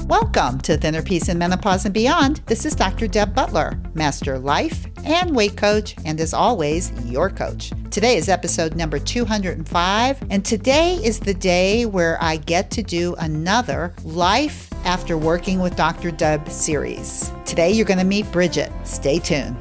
Welcome to Thinner Peace in Menopause and Beyond. This is Dr. Deb Butler, Master Life and Weight Coach, and as always, your coach. Today is episode number 205, and today is the day where I get to do another Life After Working with Dr. Deb series. Today you're going to meet Bridget. Stay tuned.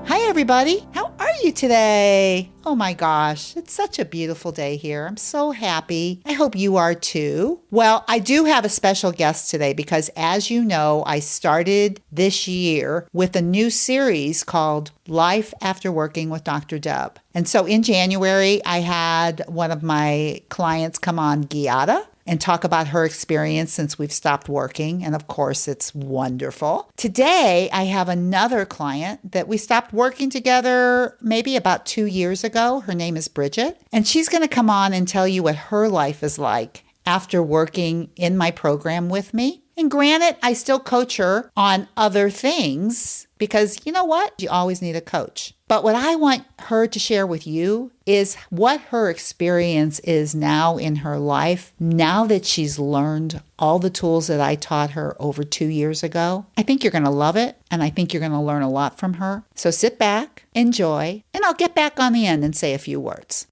Hi, everybody. How are you today? Oh my gosh, it's such a beautiful day here. I'm so happy. I hope you are too. Well, I do have a special guest today because, as you know, I started this year with a new series called Life After Working with Dr. Deb. And so in January, I had one of my clients come on, Giada, and talk about her experience since we've stopped working. And of course, it's wonderful. Today, I have another client that we stopped working together maybe about 2 years ago. Her name is Bridget. And she's going to come on and tell you what her life is like after working in my program with me. And granted, I still coach her on other things because you know what? You always need a coach. But what I want her to share with you is what her experience is now in her life, now that she's learned all the tools that I taught her over 2 years ago. I think you're going to love it, and I think you're going to learn a lot from her. So sit back, enjoy, and I'll get back on the end and say a few words.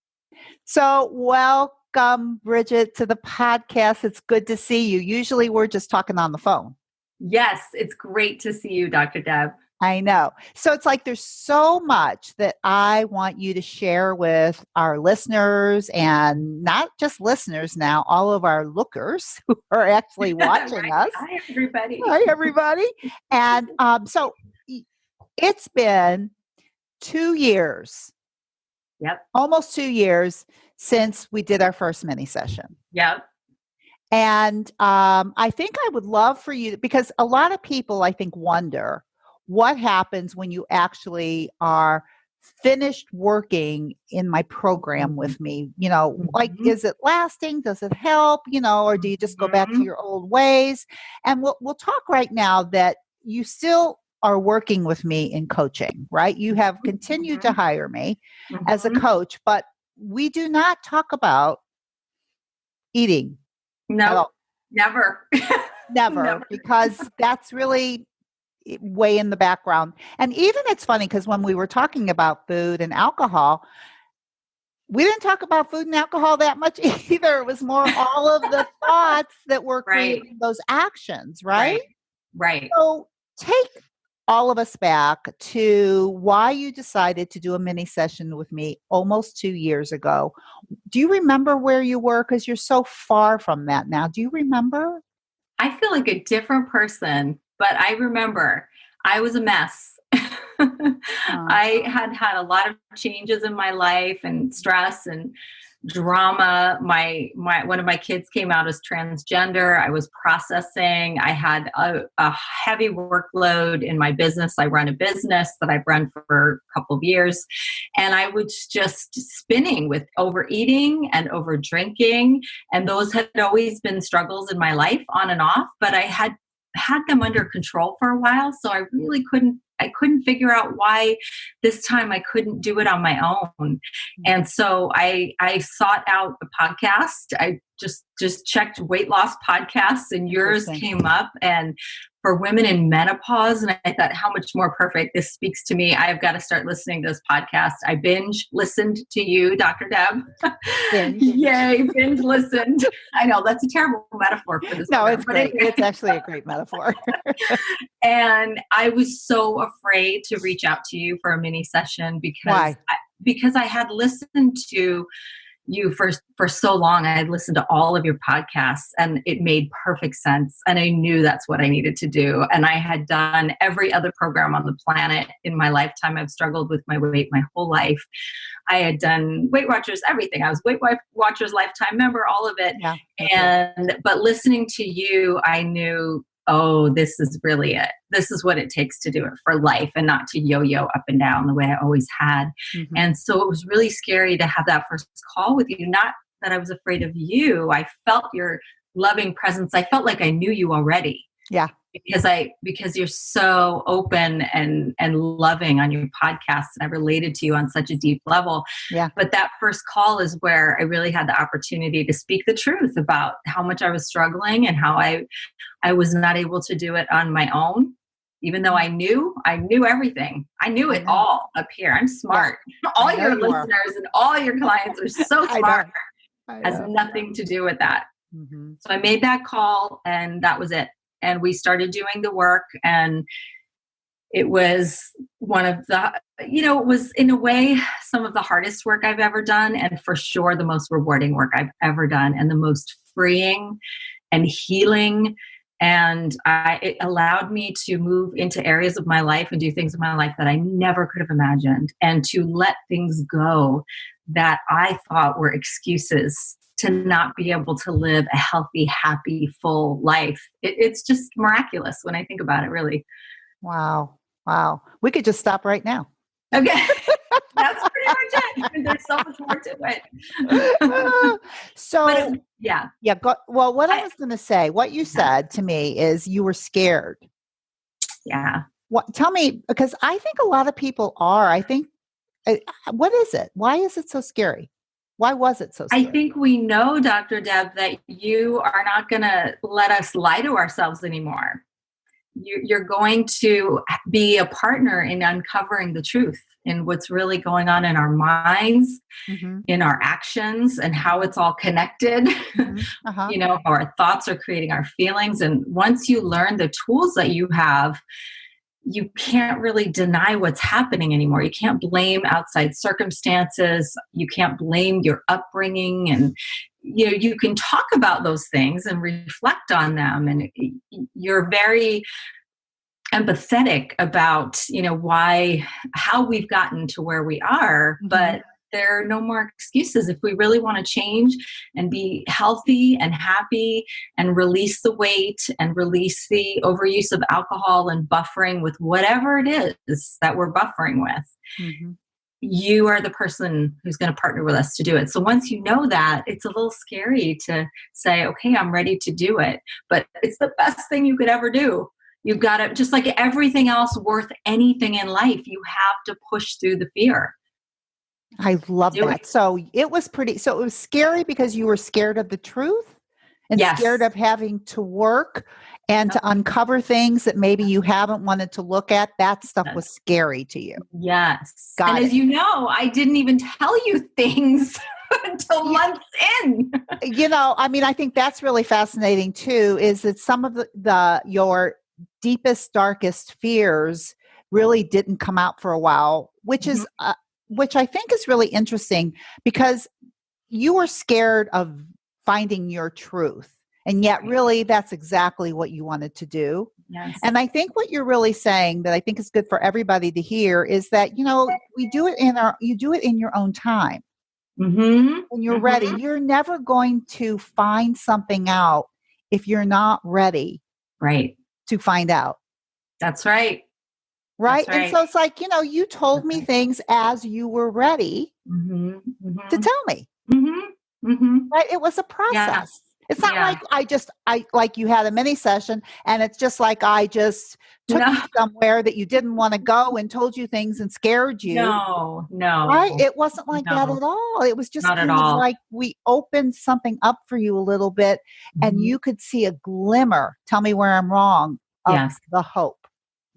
So welcome, Bridget, to the podcast. It's good to see you. Usually we're just talking on the phone. Yes, it's great to see you, Dr. Deb. I know. So it's like there's so much that I want you to share with our listeners, and not just listeners now, all of our lookers who are actually watching Right. us. Hi, everybody. Hi, everybody. And so it's been 2 years. Yep. Almost 2 years since we did our first mini session. Yep. And I think I would love for you, because a lot of people, I think, wonder what happens when you actually are finished working in my program with me. You know, like, is it lasting? Does it help? You know, or do you just go back to your old ways? And we'll talk right now that you still are working with me in coaching, right? You have continued to hire me as a coach, but we do not talk about eating. No, never. Never, because that's really way in the background. And even it's funny because when we were talking about food and alcohol, we didn't talk about food and alcohol that much either. It was more all of the thoughts that were creating those actions, right? Right. So take all of us back to why you decided to do a mini session with me almost 2 years ago. Do you remember where you were? Because you're so far from that now. Do you remember? I feel like a different person, but I remember I was a mess. I had a lot of changes in my life and stress and drama. My one of my kids came out as transgender. I was processing. I had a heavy workload in my business. I run a business that I've run for a couple of years. And I was just spinning with overeating and over drinking. And those had always been struggles in my life, on and off, but I had them under control for a while. So I really couldn't figure out why this time I couldn't do it on my own. And so I sought out a podcast. I just checked weight loss podcasts, and yours came up, and for women in menopause. And I thought, how much more perfect. This speaks to me. I've got to start listening to this podcast. I binge listened to you, Dr. Deb. Yay, binge listened. I know that's a terrible metaphor for this. No, it's great. It's actually a great metaphor. And I was so afraid to reach out to you for a mini session because I had listened to you for so long. I had listened to all of your podcasts, and it made perfect sense. And I knew that's what I needed to do. And I had done every other program on the planet in my lifetime. I've struggled with my weight my whole life. I had done Weight Watchers, everything. I was Weight Watchers lifetime member, all of it. Yeah. But listening to you, I knew, oh, this is really it. This is what it takes to do it for life, and not to yo-yo up and down the way I always had. And so it was really scary to have that first call with you. Not that I was afraid of you. I felt your loving presence. I felt like I knew you already. Yeah. Because you're so open and loving on your podcast, and I related to you on such a deep level. Yeah. But that first call is where I really had the opportunity to speak the truth about how much I was struggling and how I was not able to do it on my own. Even though I knew everything. I knew it all up here. I'm smart. Yeah. All your listeners and all your clients are so smart. Has nothing to do with that. Mm-hmm. So I made that call, and that was it. And we started doing the work, and it was one of the, it was in a way some of the hardest work I've ever done, and for sure the most rewarding work I've ever done, and the most freeing and healing. And it allowed me to move into areas of my life and do things in my life that I never could have imagined, and to let things go that I thought were excuses to not be able to live a healthy, happy, full life. It's just miraculous when I think about it, really. Wow. Wow. We could just stop right now. Okay. That's pretty much it. There's so much more to it. Yeah. Well, what I was going to say, what you said to me is you were scared. Yeah. Tell me, because I think a lot of people are. I think, what is it? Why is it so scary? Why was it so scary? I think we know, Dr. Deb, that you are not going to let us lie to ourselves anymore. You're going to be a partner in uncovering the truth in what's really going on in our minds, mm-hmm. in our actions, and how it's all connected. Mm-hmm. Uh-huh. How our thoughts are creating our feelings. And once you learn the tools that you have, you can't really deny what's happening anymore. You can't blame outside circumstances. You can't blame your upbringing. And you can talk about those things and reflect on them. And you're very empathetic about, how we've gotten to where we are. Mm-hmm. But there are no more excuses. If we really want to change and be healthy and happy and release the weight and release the overuse of alcohol and buffering with whatever it is that we're buffering with, mm-hmm. you are the person who's going to partner with us to do it. So once you know that, it's a little scary to say, okay, I'm ready to do it. But it's the best thing you could ever do. You've got to, just like everything else worth anything in life, you have to push through the fear. I love that. So it was scary because you were scared of the truth and scared of having to work and to uncover things that maybe you haven't wanted to look at. That stuff was scary to you. Yes. And as you know, I didn't even tell you things until months in. I think that's really fascinating too, is that some of your deepest, darkest fears really didn't come out for a while, which is which I think is really interesting, because you were scared of finding your truth. And yet really that's exactly what you wanted to do. Yes. And I think what you're really saying that I think is good for everybody to hear is that, you do it in your own time. Mm-hmm. When you're ready, you're never going to find something out if you're not ready. Right. To find out. That's right. Right. That's right. And so it's like, you told me things as you were ready to tell me. Mm-hmm. Mm-hmm. Right. It was a process. Yeah. It's not like like you had a mini session and it's just like I just took you somewhere that you didn't want to go and told you things and scared you. No. Right. It wasn't like that at all. It was just kind of like we opened something up for you a little bit and you could see a glimmer. Tell me where I'm wrong. Of the hope.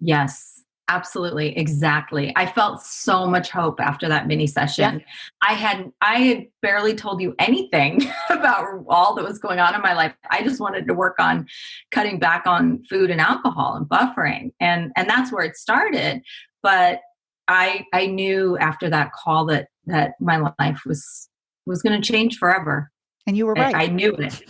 Yes. Absolutely. Exactly. I felt so much hope after that mini session. Yeah. I had barely told you anything about all that was going on in my life. I just wanted to work on cutting back on food and alcohol and buffering. And that's where it started. But I knew after that call that my life was going to change forever. And you were right. I knew it.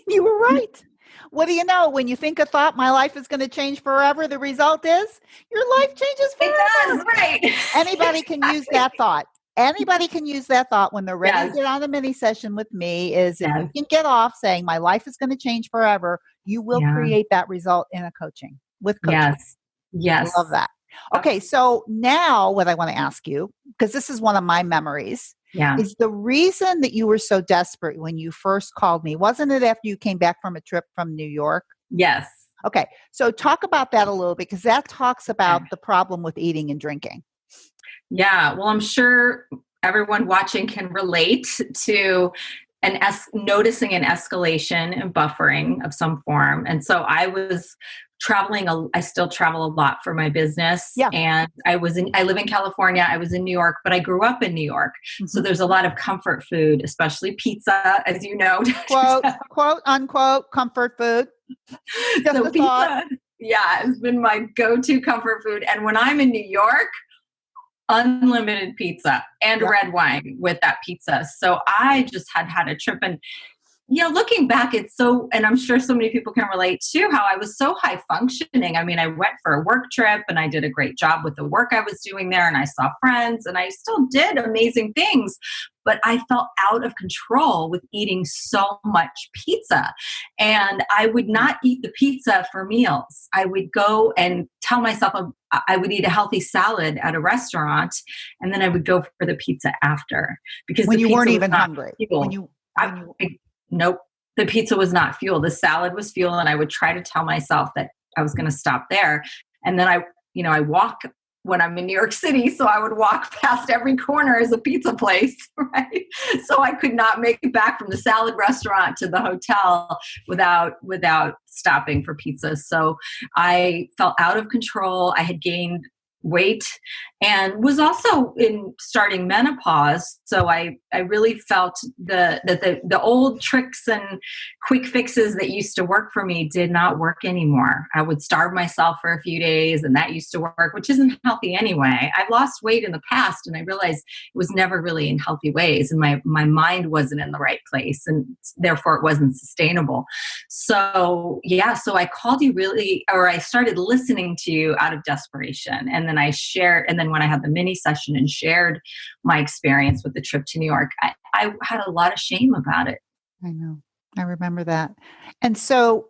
You were right. What do you know? When you think a thought, my life is going to change forever, the result is your life changes forever. It does, right. Anybody can use that thought. Anybody can use that thought when they're ready to get on a mini session with me if you can get off saying my life is going to change forever, you will create that result in a coaching with coaching. Yes. I love that. Okay. So now what I want to ask you, because this is one of my memories, is the reason that you were so desperate when you first called me, wasn't it after you came back from a trip from New York? Yes. Okay. So talk about that a little because that talks about the problem with eating and drinking. Yeah. Well, I'm sure everyone watching can relate to noticing an escalation and buffering of some form. And so I was traveling. I still travel a lot for my business. Yeah. And I live in California. I was in New York, but I grew up in New York. Mm-hmm. So there's a lot of comfort food, especially pizza, as you know. Quote unquote comfort food. Just so pizza, yeah, has been my go-to comfort food. And when I'm in New York, unlimited pizza and red wine with that pizza. So I just had a trip. And looking back, it's so, and I'm sure so many people can relate to how I was so high functioning. I mean, I went for a work trip and I did a great job with the work I was doing there, and I saw friends and I still did amazing things, but I felt out of control with eating so much pizza. And I would not eat the pizza for meals. I would go and tell myself I would eat a healthy salad at a restaurant, and then I would go for the pizza after, because when you weren't even hungry. Nope. The pizza was not fuel. The salad was fuel. And I would try to tell myself that I was going to stop there. And then I walk when I'm in New York City. So I would walk past every corner as a pizza place, right? So I could not make it back from the salad restaurant to the hotel without stopping for pizza. So I felt out of control. I had gained weight and was also in starting menopause. So I really felt the old tricks and quick fixes that used to work for me did not work anymore. I would starve myself for a few days, and that used to work, which isn't healthy anyway. I've lost weight in the past, and I realized it was never really in healthy ways, and my mind wasn't in the right place, and therefore it wasn't sustainable. So I called you I started listening to you out of desperation. And then I shared, and then when I had the mini session and shared my experience with the trip to New York, I had a lot of shame about it. I know. I remember that. And so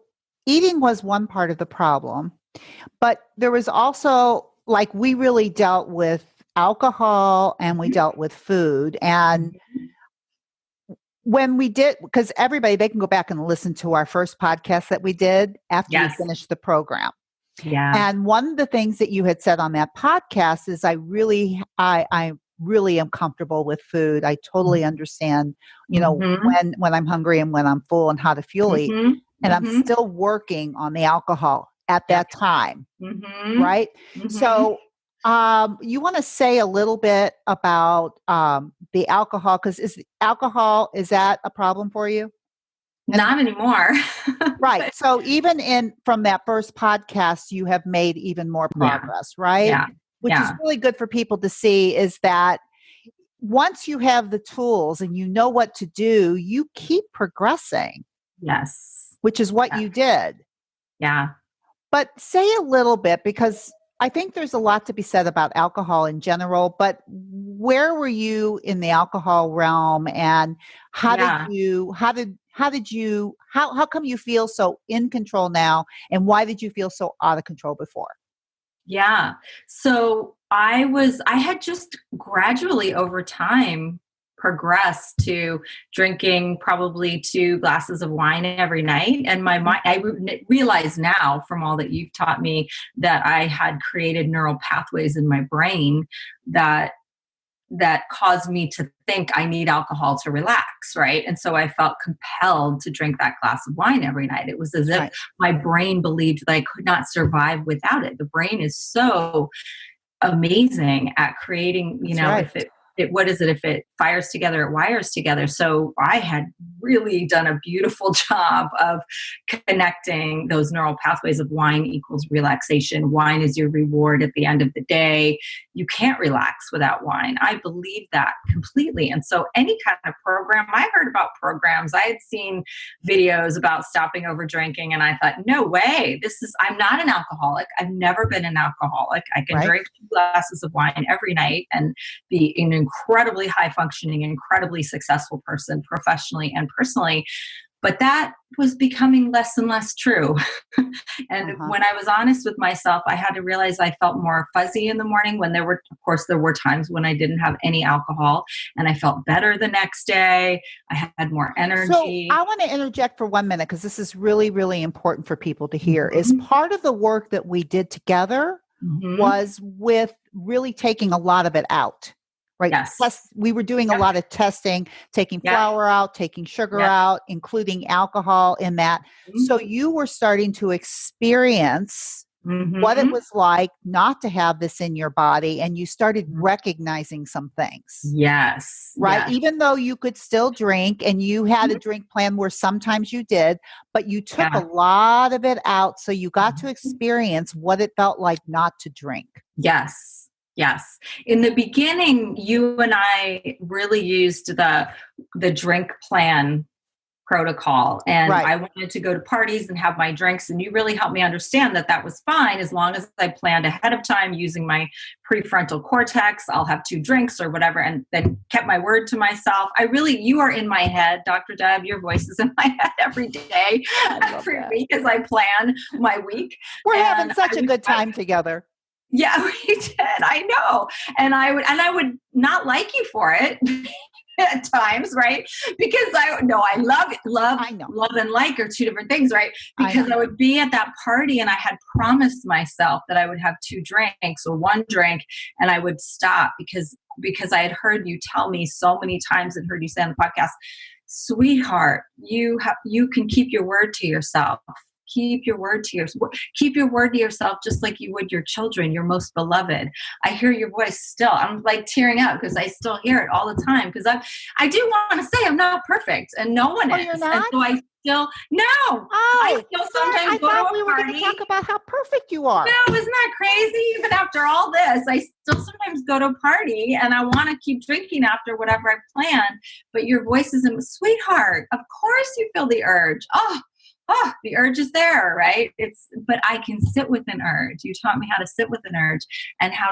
eating was one part of the problem, but there was also, like, we really dealt with alcohol and we dealt with food. And when we did, because everybody, they can go back and listen to our first podcast that we did after we finished the program. Yeah. And one of the things that you had said on that podcast is I really am comfortable with food. I totally understand, when I'm hungry and when I'm full and how to fuel eat. And I'm still working on the alcohol at that time. Right. So you want to say a little bit about the alcohol, because is that a problem for you? Not anymore. Right. So even from that first podcast, you have made even more progress, right? Yeah. Which is really good for people to see, is that once you have the tools and you know what to do, you keep progressing. Yes. Which is what you did. Yeah. But say a little bit, because I think there's a lot to be said about alcohol in general, but where were you in the alcohol realm, and how come you feel so in control now, and why did you feel so out of control before? Yeah. So I had just gradually over time progressed to drinking probably 2 glasses of wine every night. And my mind, I realize now from all that you've taught me that I had created neural pathways in my brain that caused me to think I need alcohol to relax, right? And so I felt compelled to drink that glass of wine every night. It was as if my brain believed that I could not survive without it. The brain is so amazing at creating, if it fires together, it wires together. So I had really done a beautiful job of connecting those neural pathways of wine equals relaxation. Wine is your reward at the end of the day. You can't relax without wine. I believe that completely. And so any kind of program, I heard about programs, I had seen videos about stopping over drinking, and I thought, no way, I'm not an alcoholic. I've never been an alcoholic. I can drink 2 glasses of wine every night and be an incredibly high functioning, incredibly successful person professionally and personally. But that was becoming less and less true. And when I was honest with myself, I had to realize I felt more fuzzy in the morning when of course, there were times when I didn't have any alcohol and I felt better the next day. I had more energy. So I want to interject for 1 minute because this is really, really important for people to hear. Mm-hmm. Is part of the work that we did together was with really taking a lot of it out. Right. Yes. Plus, we were doing a lot of testing, taking flour out, taking sugar out, including alcohol in that. So you were starting to experience what it was like not to have this in your body. And you started recognizing some things. Yes. Right. Yes. Even though you could still drink and you had a drink plan where sometimes you did, but you took a lot of it out. So you got to experience what it felt like not to drink. Yes. Yes. In the beginning, you and I really used the drink plan protocol. And I wanted to go to parties and have my drinks. And you really helped me understand that was fine as long as I planned ahead of time using my prefrontal cortex. I'll have 2 drinks or whatever, and then kept my word to myself. You are in my head, Dr. Deb. Your voice is in my head every day, every week as I plan my week. We're having such a good time together. Yeah, we did. I know. And I would not like you for it at times, right? Because I love and like are 2 different things, right? Because I would be at that party and I had promised myself that I would have 2 drinks or 1 drink, and I would stop because I had heard you tell me so many times and heard you say on the podcast, sweetheart, you can keep your word to yourself. Keep your word to yourself, just like you would your children, your most beloved. I hear your voice still. I'm like tearing up because I still hear it all the time. Because I do want to say I'm not perfect, and no one is. You're not? And so I still I still sometimes go to a party. We were going to talk about how perfect you are. No, isn't that crazy? Even after all this, I still sometimes go to a party and I want to keep drinking after whatever I planned. But your voice is sweetheart. Of course, you feel the urge. The urge is there, right? But I can sit with an urge. You taught me how to sit with an urge and how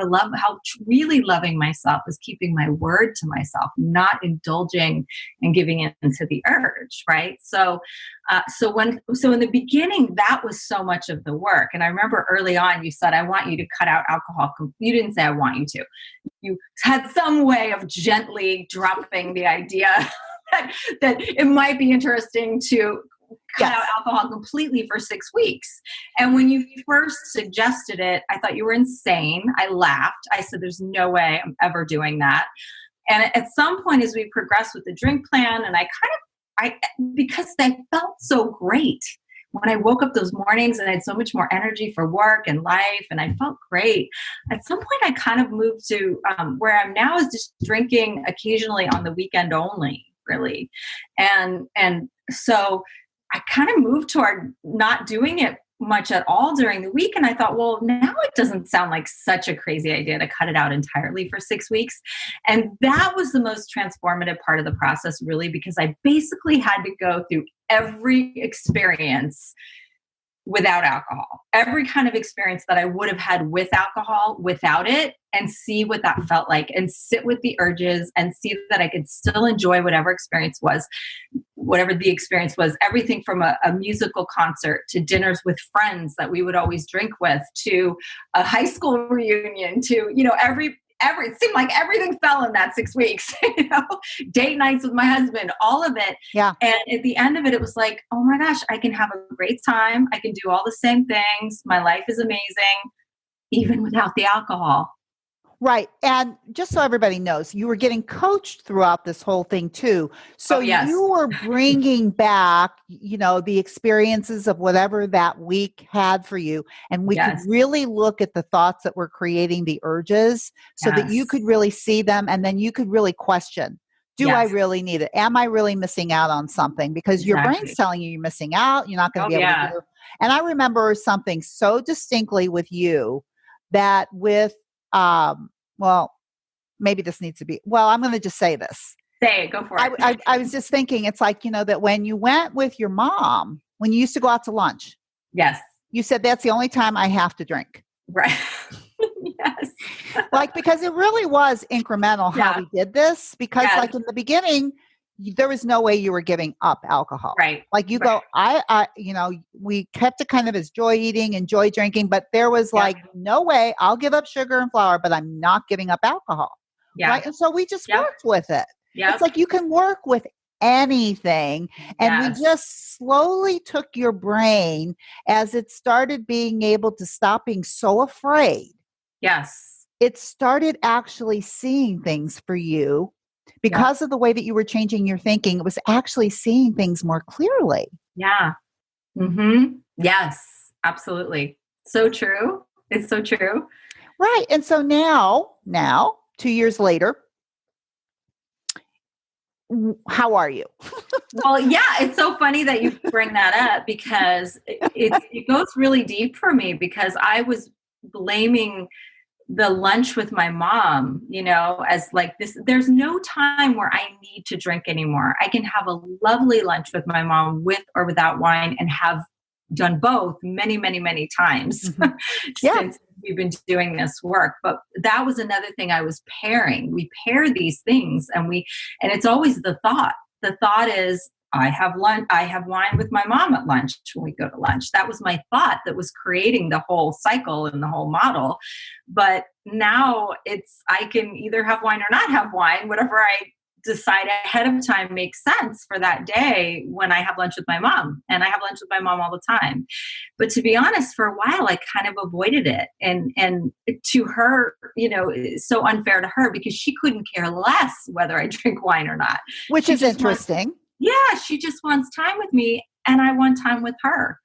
really loving myself is keeping my word to myself, not indulging and giving in to the urge, right? So in the beginning, that was so much of the work. And I remember early on, you said, I want you to cut out alcohol. You didn't say I want you to. You had some way of gently dropping the idea that it might be interesting to cut out alcohol completely for 6 weeks. And when you first suggested it, I thought you were insane. I laughed. I said, there's no way I'm ever doing that. And at some point as we progressed with the drink plan, and because I felt so great when I woke up those mornings and I had so much more energy for work and life, and I felt great. At some point I kind of moved to where I'm now is just drinking occasionally on the weekend only, really. And so I kind of moved toward not doing it much at all during the week. And I thought, well, now it doesn't sound like such a crazy idea to cut it out entirely for 6 weeks. And that was the most transformative part of the process, really, because I basically had to go through every experience without alcohol, every kind of experience that I would have had with alcohol, without it, and see what that felt like and sit with the urges and see that I could still enjoy whatever the experience was, everything from a musical concert to dinners with friends that we would always drink with, to a high school reunion, to, it seemed like everything fell in that 6 weeks, date nights with my husband, all of it. Yeah. And at the end of it, it was like, oh my gosh, I can have a great time. I can do all the same things. My life is amazing, even without the alcohol. Right. And just so everybody knows, you were getting coached throughout this whole thing too. So you were bringing back, the experiences of whatever that week had for you. And we could really look at the thoughts that were creating the urges so that you could really see them. And then you could really question, do I really need it? Am I really missing out on something? Because your brain's telling you you're missing out. You're not going to be able to do it. And I remember something so distinctly with you that with, maybe this needs to be, I'm going to just say this. Say it, go for it. I was just thinking, it's like, that when you went with your mom, when you used to go out to lunch. Yes. You said, that's the only time I have to drink. Right. Yes. Because it really was incremental how we did this. Because in the beginning, there was no way you were giving up alcohol. Right. Like you Right. go, we kept it kind of as joy eating and joy drinking, but there was Yep. like, no way, I'll give up sugar and flour, but I'm not giving up alcohol. Yeah. Right. And so we just Yep. worked with it. It's Yep. like you can work with anything. And we Yes. just slowly took your brain as it started being able to stop being so afraid. Yes. It started actually seeing things for you because of the way that you were changing your thinking. It was actually seeing things more clearly. Yeah. Mm-hmm. Yes, absolutely. So true. It's so true. Right. And so now, 2 years later, how are you? Well, yeah, it's so funny that you bring that up because it goes really deep for me because I was blaming the lunch with my mom, as like this, there's no time where I need to drink anymore. I can have a lovely lunch with my mom with or without wine and have done both many, many, many times since we've been doing this work. But that was another thing I was pairing. We pair these things and it's always the thought. The thought is, I have wine with my mom at lunch when we go to lunch. That was my thought that was creating the whole cycle and the whole model. But now I can either have wine or not have wine, whatever I decide ahead of time makes sense for that day when I have lunch with my mom. And I have lunch with my mom all the time. But to be honest, for a while, I kind of avoided it. And to her, it's so unfair to her because she couldn't care less whether I drink wine or not. Which is interesting. She just wants time with me and I want time with her.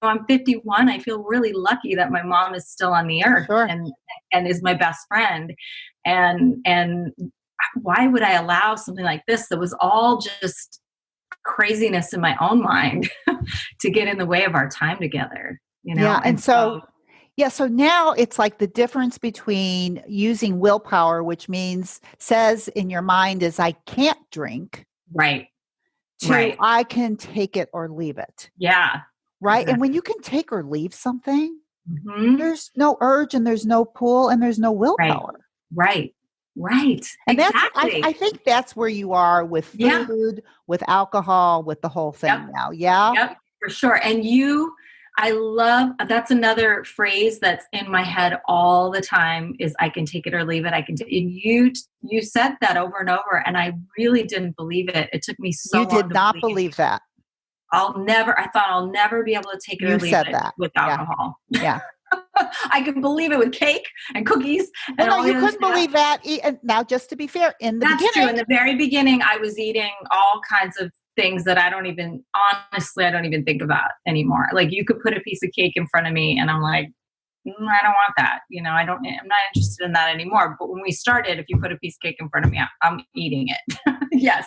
I'm 51. I feel really lucky that my mom is still on the earth and is my best friend. And why would I allow something like this that was all just craziness in my own mind to get in the way of our time together? Yeah. And so now it's like the difference between using willpower, which says in your mind is I can't drink. Right. To I can take it or leave it. Yeah. Right. Exactly. And when you can take or leave something, there's no urge and there's no pull and there's no willpower. Right. And exactly. I think that's where you are with food, with alcohol, with the whole thing now. Yeah. Yep, for sure. And that's another phrase that's in my head all the time is I can take it or leave it. And you said that over and over and I really didn't believe it. It took me so long. You did not believe that. I thought I'll never be able to take it or leave it with alcohol. Yeah. I can believe it with cake and cookies. And no, you couldn't believe that. Now, just to be fair, in the beginning. True. In the very beginning, I was eating all kinds of things that I don't even think about anymore. Like you could put a piece of cake in front of me and I'm like, I don't want that. I'm not interested in that anymore. But when we started, if you put a piece of cake in front of me, I'm eating it. Yes,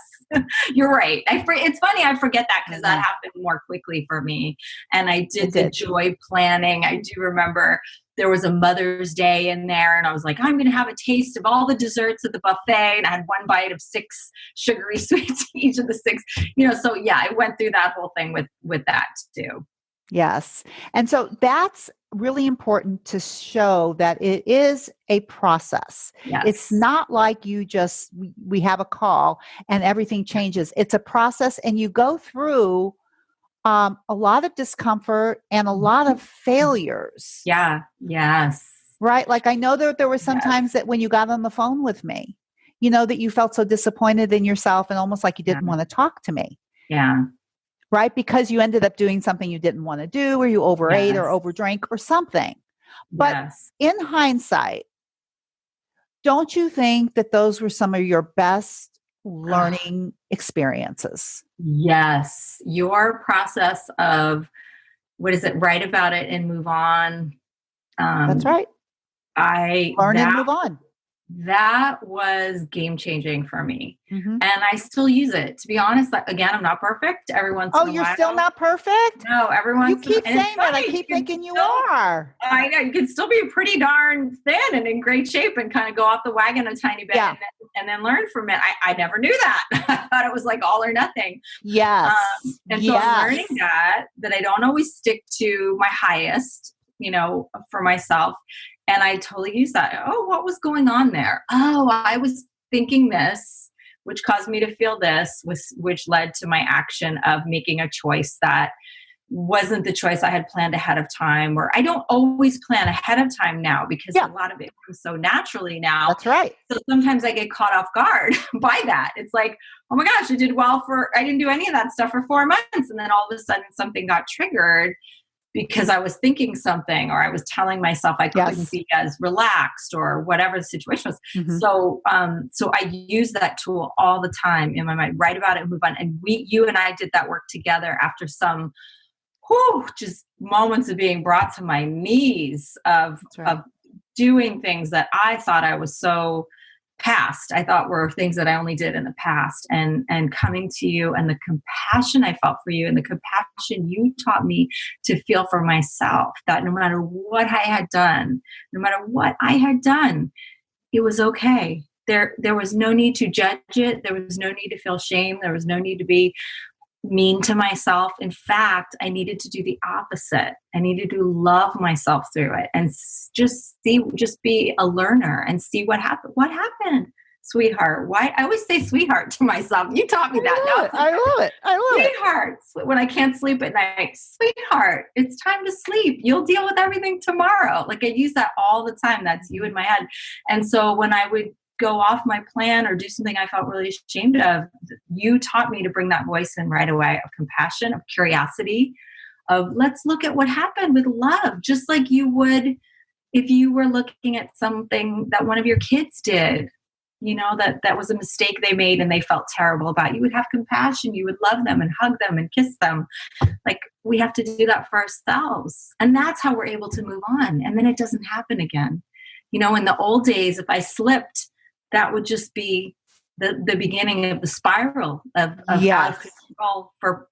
you're right. It's funny. I forget that because that happened more quickly for me. And I did the joy planning. I do remember there was a Mother's Day in there and I was like, I'm going to have a taste of all the desserts at the buffet. And I had one bite of 6 sugary sweets, each of the 6, so I went through that whole thing with that too. Yes. And so that's really important to show that it is a process. Yes. It's not like we have a call and everything changes. It's a process and you go through a lot of discomfort and a lot of failures. Yeah. Yes. Right. Like I know that there were some times that when you got on the phone with me, that you felt so disappointed in yourself and almost like you didn't want to talk to me. Yeah. Right? Because you ended up doing something you didn't want to do or you overate or overdrank or something. But in hindsight, don't you think that those were some of your best learning experiences? Yes. Your process of, write about it and move on. That's right. Learn and move on. That was game changing for me. And I still use it. To be honest, again, I'm not perfect. Every once in a while. Oh, you're still not perfect? No, everyone. You keep saying that. I keep thinking you are. I know. You can still be pretty darn thin and in great shape and kind of go off the wagon a tiny bit and then learn from it. I never knew that. I thought it was like all or nothing. Yes. And so I'm learning that I don't always stick to my highest, for myself. And I totally use that. Oh, what was going on there? Oh, I was thinking this which caused me to feel this, which led to my action of making a choice that wasn't the choice I had planned ahead of time. Or I don't always plan ahead of time now because a lot of it comes so naturally now. That's right. So sometimes I get caught off guard by that. It's like, oh my gosh, I didn't do any of that stuff for 4 months. And then all of a sudden something got triggered because I was thinking something, or I was telling myself I couldn't be as relaxed, or whatever the situation was. Mm-hmm. So I use that tool all the time in my mind, write about it, move on. And you and I did that work together after some just moments of being brought to my knees of doing things that I thought I was so past. I thought were things that I only did in the past, and coming to you, and the compassion I felt for you, and the compassion you taught me to feel for myself, that no matter what I had done, it was okay. There was no need to judge it. There was no need to feel shame. There was no need to be mean to myself. In fact, I needed to do the opposite. I needed to love myself through it and just be a learner and see what happened. What happened, sweetheart? Why? I always say sweetheart to myself. You taught me that. I love it. Sweetheart. When I can't sleep at night, sweetheart, it's time to sleep. You'll deal with everything tomorrow. Like, I use that all the time. That's you in my head. And so when I would go off my plan or do something I felt really ashamed of, you taught me to bring that voice in right away, of compassion, of curiosity, of let's look at what happened with love, just like you would if you were looking at something that one of your kids did, that was a mistake they made and they felt terrible about. You would have compassion, you would love them and hug them and kiss them. Like, we have to do that for ourselves. And that's how we're able to move on. And then it doesn't happen again. In the old days, if I slipped, that would just be the beginning of the spiral of out of control for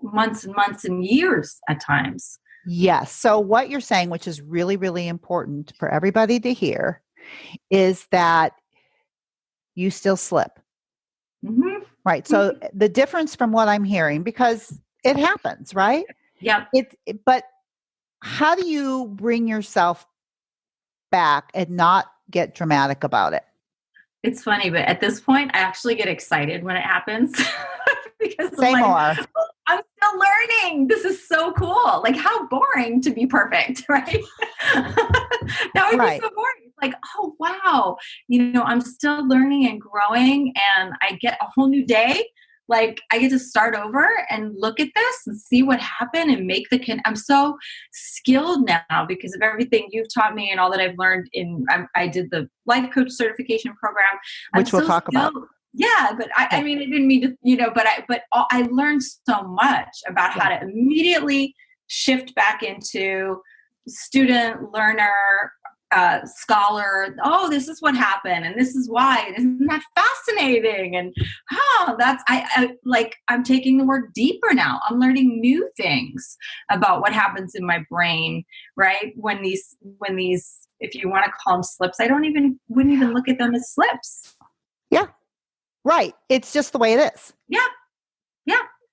months and months and years at times. Yes. So what you're saying, which is really, really important for everybody to hear, is that you still slip. Mm-hmm. Right. So the difference from what I'm hearing, because it happens, right? Yeah. But how do you bring yourself back and not get dramatic about it? It's funny, but at this point, I actually get excited when it happens because Say more. I'm still learning. This is so cool. Like, how boring to be perfect, right? That would be so boring. It's like, oh, wow. I'm still learning and growing, and I get a whole new day. Like, I get to start over and look at this and see what happened and make I'm so skilled now because of everything you've taught me and all that I've learned I did the life coach certification program, which we'll talk about. Yeah. But I mean, I didn't mean to, but I learned so much about how to immediately shift back into student, learner, scholar. Oh, this is what happened, and this is why. Isn't that fascinating? And I'm taking the work deeper now. I'm learning new things about what happens in my brain. Right when these, if you want to call them slips, I wouldn't even look at them as slips. Yeah, right. It's just the way it is. Yeah.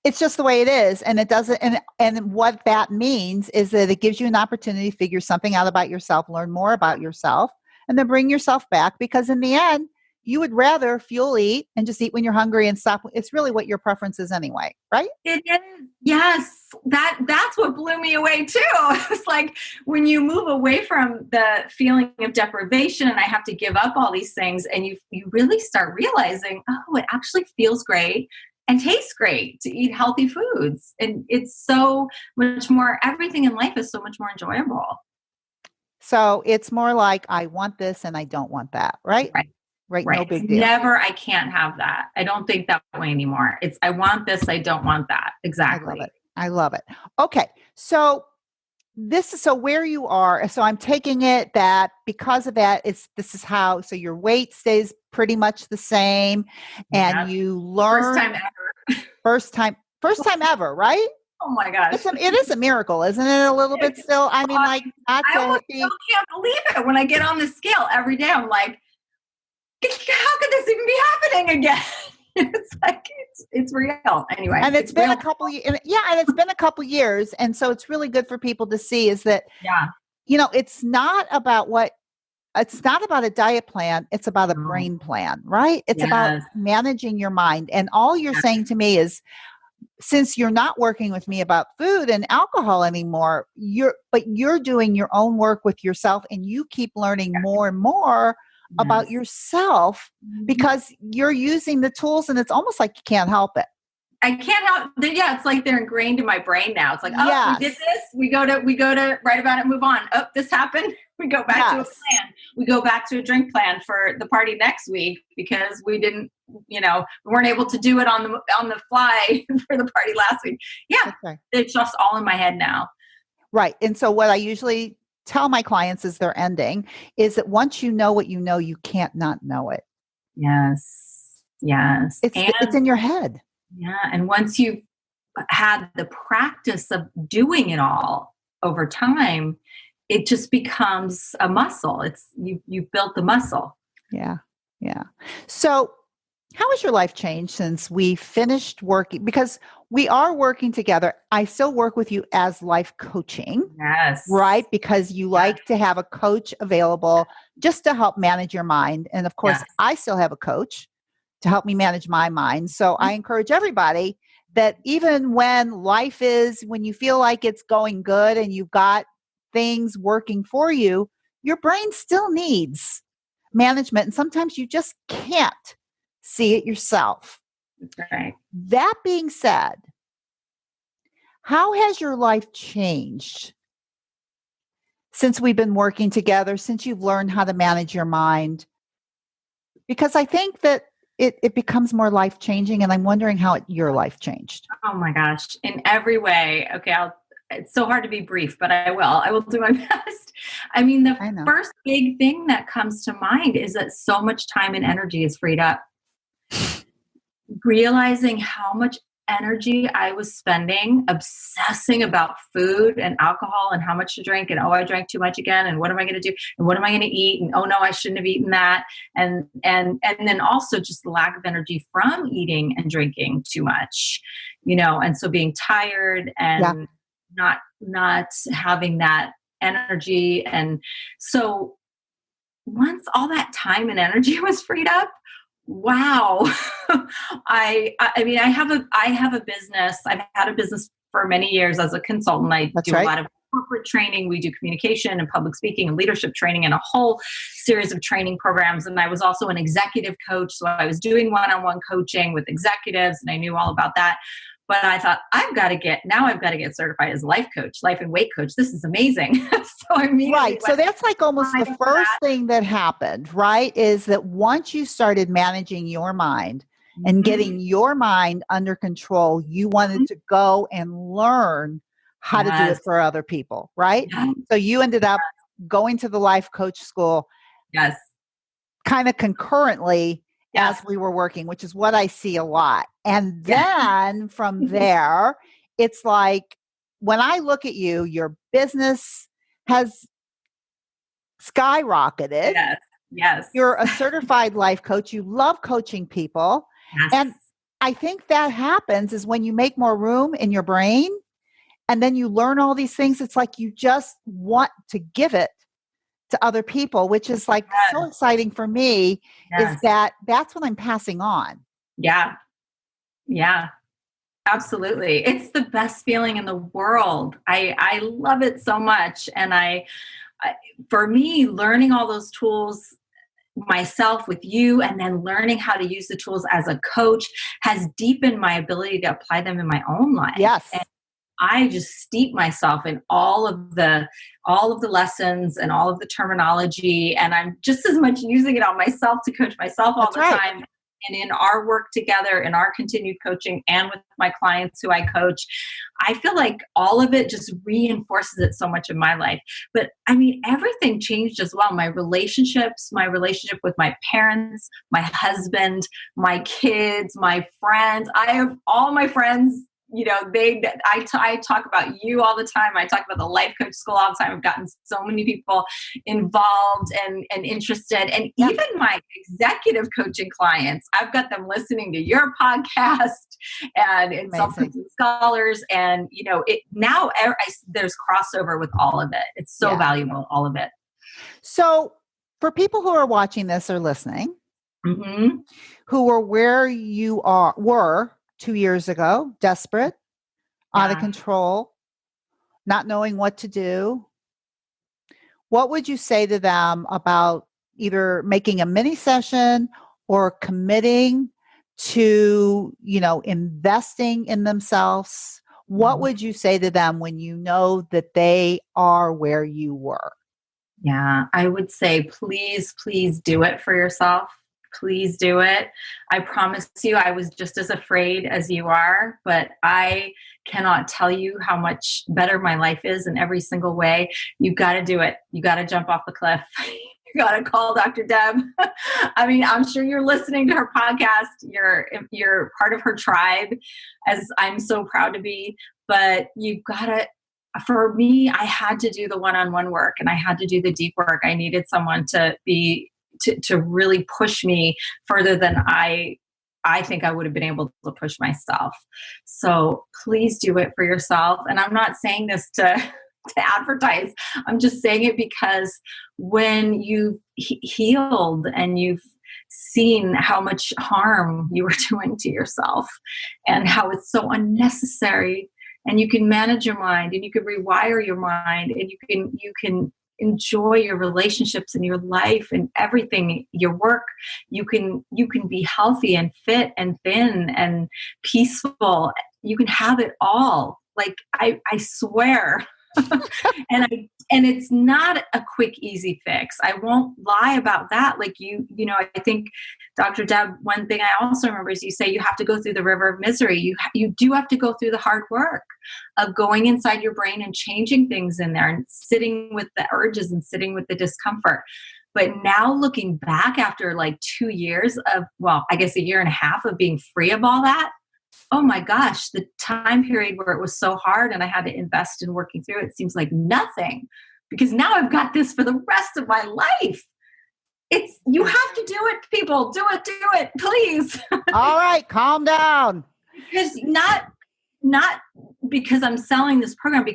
It's just the way it is. And it doesn't, and what that means is that it gives you an opportunity to figure something out about yourself, learn more about yourself, and then bring yourself back, because in the end, you would rather fuel eat and just eat when you're hungry and stop. It's really what your preference is anyway, right? It is. Yes. That's what blew me away too. It's like when you move away from the feeling of deprivation and I have to give up all these things, and you really start realizing, oh, it actually feels great and tastes great to eat healthy foods. And it's so much more, everything in life is so much more enjoyable. So it's more like, I want this and I don't want that, right? Right. No big deal. I can't have that. I don't think that way anymore. It's, I want this, I don't want that. Exactly. I love it. Okay. So where you are, so I'm taking it that because of that, this is how, so your weight stays pretty much the same, and you learn. First time ever, right? Oh my gosh. It is a miracle, isn't it? A little bit still. I mean, like, I still can't believe it. When I get on the scale every day, I'm like, how could this even be happening again? It's like, it's real. Anyway. And it's been a couple years. And it's been a couple years. And so it's really good for people to see is that, it's not about what it's not about a diet plan. It's about a No. brain plan, right? It's about Yes. managing your mind. And all you're Yes. saying to me is, since you're not working with me about food and alcohol anymore, you're doing your own work with yourself, and you keep learning more and more about Yes. yourself Mhm. because you're using the tools, and it's almost like you can't help it. I can't help. Yeah, it's like they're ingrained in my brain now. It's like, oh, we did Yes. this. We go to write about it, move on. Oh, this happened. We go back to a Yes. plan. We go back to a drink plan for the party next week because we didn't, we weren't able to do it on the fly for the party last week. Yeah, That's right. it's just all in my head now. Right. And so what I usually tell my clients as they're ending is that once you know what you know, you can't not know it. Yes, yes, It's and in your head. yeah, and once you've had the practice of doing it all over time, it just becomes a muscle. You've built the muscle. Yeah. Yeah. So, how has your life changed since we finished working? Because we are working together. I still work with you as life coaching, Yes. right? Because you Yes. like to have a coach available just to help manage your mind. And of course, Yes. I still have a coach to help me manage my mind. So I encourage everybody that even when you feel like it's going good and you've got things working for you, your brain still needs management. And sometimes you just can't see it yourself. That's right. That being said, how has your life changed since we've been working together, since you've learned how to manage your mind? Because I think that it becomes more life changing, and I'm wondering how your life changed. Oh my gosh. In every way. Okay, it's so hard to be brief, but I will. I will do my best. I mean, the I know. first big thing that comes to mind is that so much time and energy is freed up. Realizing how much energy I was spending obsessing about food and alcohol and how much to drink, and oh, I drank too much again, and what am I going to do, and what am I going to eat, and oh no, I shouldn't have eaten that, and then also just the lack of energy from eating and drinking too much, and so being tired Yeah. and not having that energy. And so once all that time and energy was freed up, wow. I mean, I have a business. I've had a business for many years as a consultant. I That's do a right. lot of corporate training. We do communication and public speaking and leadership training and a whole series of training programs. And I was also an executive coach. So I was doing one-on-one coaching with executives, and I knew all about that. But I thought, I've got to get certified as a life coach, life and weight coach. This is amazing. So I immediately Right. So went that's like almost the for first that. thing that happened, right? Is that once you started managing your mind and Mhm. getting your mind under control, you wanted to go and learn how to do it Yes. for other people, right? Yes. So you ended up going to the life coach school Yes. kind of concurrently as Yes. we were working, which is what I see a lot. And Yeah. then from there, it's like when I look at you, your business has skyrocketed. Yes. Yes. You're a certified life coach. You love coaching people. Yes. And I think that happens is when you make more room in your brain and then you learn all these things. It's like you just want to give it to other people, which is like so Yes. exciting for me, is Yes. that's what I'm passing on. Yeah. Yeah. Absolutely. It's the best feeling in the world. I love it so much. And I for me, learning all those tools myself with you and then learning how to use the tools as a coach has deepened my ability to apply them in my own life. And Yes, I just steep myself in all of the lessons and all of the terminology, and I'm just as much using it on myself to coach myself all that's the right. time. And in our work together, in our continued coaching, and with my clients who I coach, I feel like all of it just reinforces it so much in my life. But I mean, everything changed as well. My relationships, my relationship with my parents, my husband, my kids, my friends. I have all my friends, I talk about you all the time. I talk about the life coach school all the time. I've gotten so many people involved and interested. And Yeah, even my executive coaching clients, I've got them listening to your podcast and in amazing. Self-Coaching Scholars. And, there's crossover with all of it. It's so Yeah. valuable, all of it. So For people who are watching this or listening, Mm-hmm. who were where you were 2 years ago, desperate, out of Yeah. control, not knowing what to do, what would you say to them about either making a mini session or committing to, investing in themselves? What Mhm. would you say to them when you know that they are where you were? Yeah, I would say, please, please do it for yourself. Please do it. I promise you, I was just as afraid as you are, but I cannot tell you how much better my life is in every single way. You got to do it. You got to jump off the cliff. You got to call Dr. Deb. I mean, I'm sure you're listening to her podcast. You're part of her tribe, as I'm so proud to be. But you got to, for me, I had to do the one-on-one work and I had to do the deep work. I needed someone to really push me further than I think I would have been able to push myself. So please do it for yourself. And I'm not saying this to advertise. I'm just saying it because when you've healed and you've seen how much harm you were doing to yourself and how it's so unnecessary, and you can manage your mind and you can rewire your mind and you can enjoy your relationships and your life and everything, your work. You can be healthy and fit and thin and peaceful. You can have it all. Like I swear. And it's not a quick, easy fix. I won't lie about that. Like I think Dr. Deb, one thing I also remember is you say you have to go through the river of misery. You do have to go through the hard work of going inside your brain and changing things in there and sitting with the urges and sitting with the discomfort. But now looking back after like 2 years of, well, I guess a year and a half of being free of all that, oh my gosh, the time period where it was so hard and I had to invest in working through it seems like nothing, because now I've got this for the rest of my life. You have to do it, people. Do it, please. All right, calm down. Because not because I'm selling this program,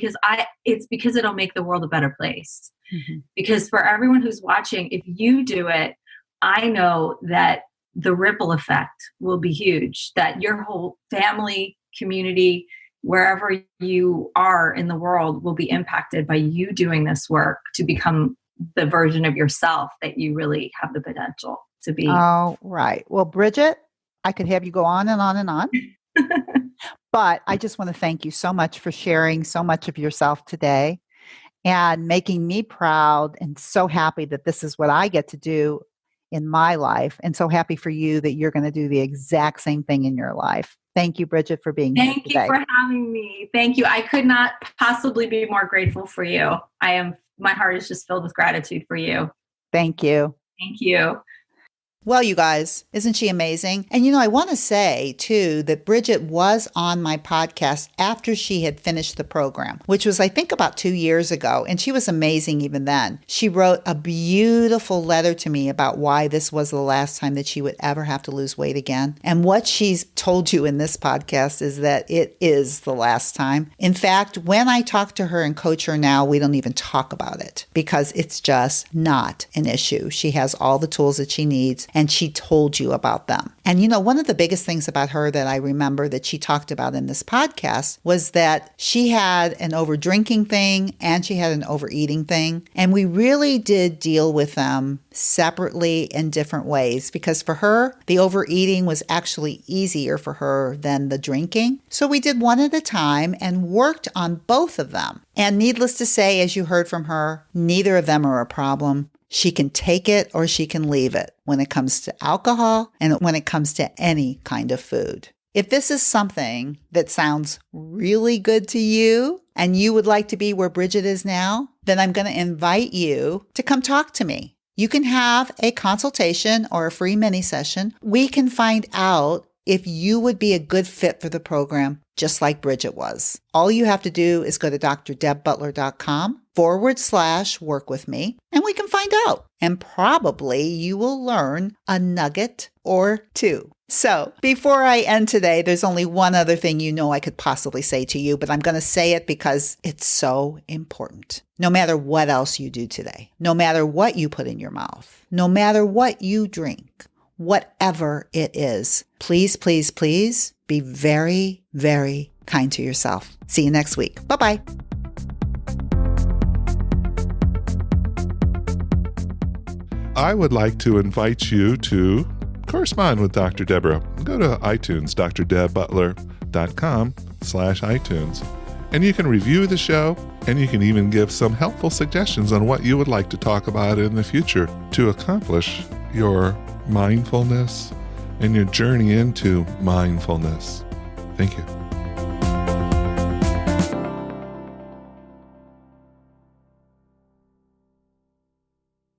it's because it'll make the world a better place. Mm-hmm. Because for everyone who's watching, if you do it, I know that the ripple effect will be huge, that your whole family, community, wherever you are in the world will be impacted by you doing this work to become the version of yourself that you really have the potential to be. Oh, right. Well, Bridget, I could have you go on and on and on. But I just want to thank you so much for sharing so much of yourself today and making me proud and so happy that this is what I get to do in my life, and so happy for you that you're going to do the exact same thing in your life. Thank you, Bridget, for being here today. Thank you for having me. Thank you. I could not possibly be more grateful for you. My heart is just filled with gratitude for you. Thank you. Thank you. Well, you guys, isn't she amazing? And I want to say, too, that Bridget was on my podcast after she had finished the program, which was, I think, about 2 years ago. And she was amazing even then. She wrote a beautiful letter to me about why this was the last time that she would ever have to lose weight again. And what she's told you in this podcast is that it is the last time. In fact, when I talk to her and coach her now, we don't even talk about it because it's just not an issue. She has all the tools that she needs. And she told you about them. And one of the biggest things about her that I remember that she talked about in this podcast was that she had an over drinking thing and she had an overeating thing. And we really did deal with them separately in different ways because for her, the overeating was actually easier for her than the drinking. So we did one at a time and worked on both of them. And needless to say, as you heard from her, neither of them are a problem. She can take it or she can leave it when it comes to alcohol and when it comes to any kind of food. If this is something that sounds really good to you and you would like to be where Bridget is now, then I'm going to invite you to come talk to me. You can have a consultation or a free mini session. We can find out if you would be a good fit for the program, just like Bridget was. All you have to do is go to drdebbutler.com /work with me, and we can find out. And probably you will learn a nugget or two. So before I end today, there's only one other thing I could possibly say to you, but I'm going to say it because it's so important. No matter what else you do today, no matter what you put in your mouth, no matter what you drink, whatever it is, please, please, please be very, very kind to yourself. See you next week. Bye-bye. I would like to invite you to correspond with Dr. Deborah. Go to iTunes, drdebbutler.com/iTunes. And you can review the show, and you can even give some helpful suggestions on what you would like to talk about in the future to accomplish your mindfulness and your journey into mindfulness. Thank you.